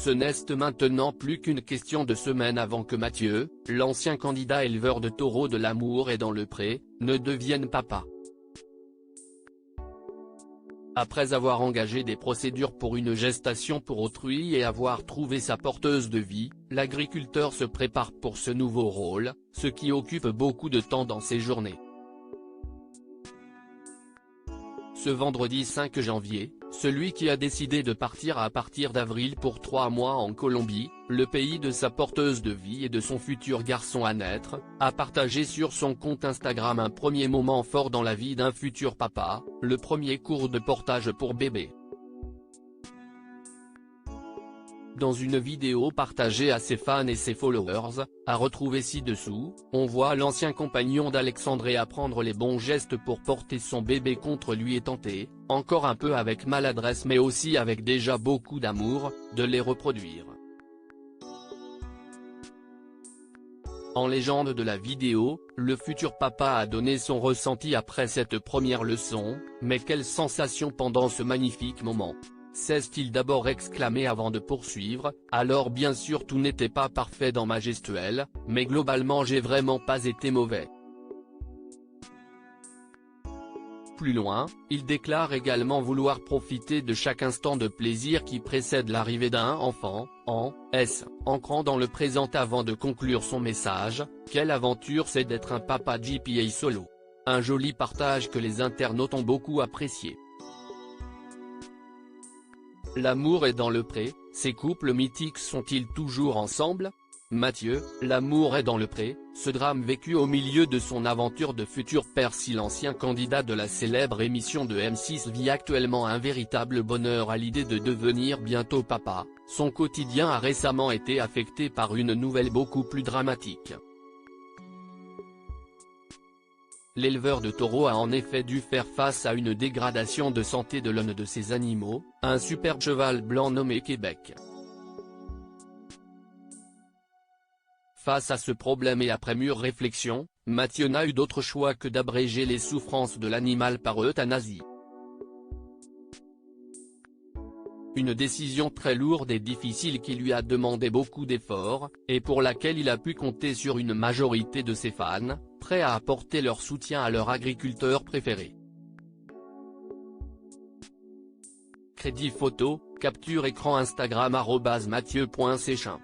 Ce n'est maintenant plus qu'une question de semaines avant que Mathieu, l'ancien candidat éleveur de taureaux de l'Amour et dans le Pré, ne devienne papa. Après avoir engagé des procédures pour une gestation pour autrui et avoir trouvé sa porteuse de vie, l'agriculteur se prépare pour ce nouveau rôle, ce qui occupe beaucoup de temps dans ses journées. Ce vendredi 5 janvier, celui qui a décidé de partir à partir d'avril pour 3 mois en Colombie, le pays de sa porteuse de vie et de son futur garçon à naître, a partagé sur son compte Instagram un premier moment fort dans la vie d'un futur papa, le premier cours de portage pour bébé. Dans une vidéo partagée à ses fans et ses followers, à retrouver ci-dessous, on voit l'ancien compagnon d'Alexandria prendre les bons gestes pour porter son bébé contre lui et tenter, encore un peu avec maladresse mais aussi avec déjà beaucoup d'amour, de les reproduire. En légende de la vidéo, le futur papa a donné son ressenti après cette première leçon, mais quelle sensation pendant ce magnifique moment. S'est-il d'abord exclamé avant de poursuivre, alors bien sûr tout n'était pas parfait dans ma gestuelle, mais globalement j'ai vraiment pas été mauvais. Plus loin, il déclare également vouloir profiter de chaque instant de plaisir qui précède l'arrivée d'un enfant, ancrant dans le présent avant de conclure son message, quelle aventure c'est d'être un papa GPA solo. Un joli partage que les internautes ont beaucoup apprécié. L'amour est dans le pré, ces couples mythiques sont-ils toujours ensemble? Mathieu, l'amour est dans le pré, ce drame vécu au milieu de son aventure de futur père si l'ancien candidat de la célèbre émission de M6 vit actuellement un véritable bonheur à l'idée de devenir bientôt papa, son quotidien a récemment été affecté par une nouvelle beaucoup plus dramatique. L'éleveur de taureaux a en effet dû faire face à une dégradation de santé de l'un de ses animaux, un superbe cheval blanc nommé Québec. Face à ce problème et après mûre réflexion, Mathieu n'a eu d'autre choix que d'abréger les souffrances de l'animal par euthanasie. Une décision très lourde et difficile qui lui a demandé beaucoup d'efforts, et pour laquelle il a pu compter sur une majorité de ses fans, prêts à apporter leur soutien à leur agriculteur préféré. Crédit photo, capture écran Instagram @mathieu.sechin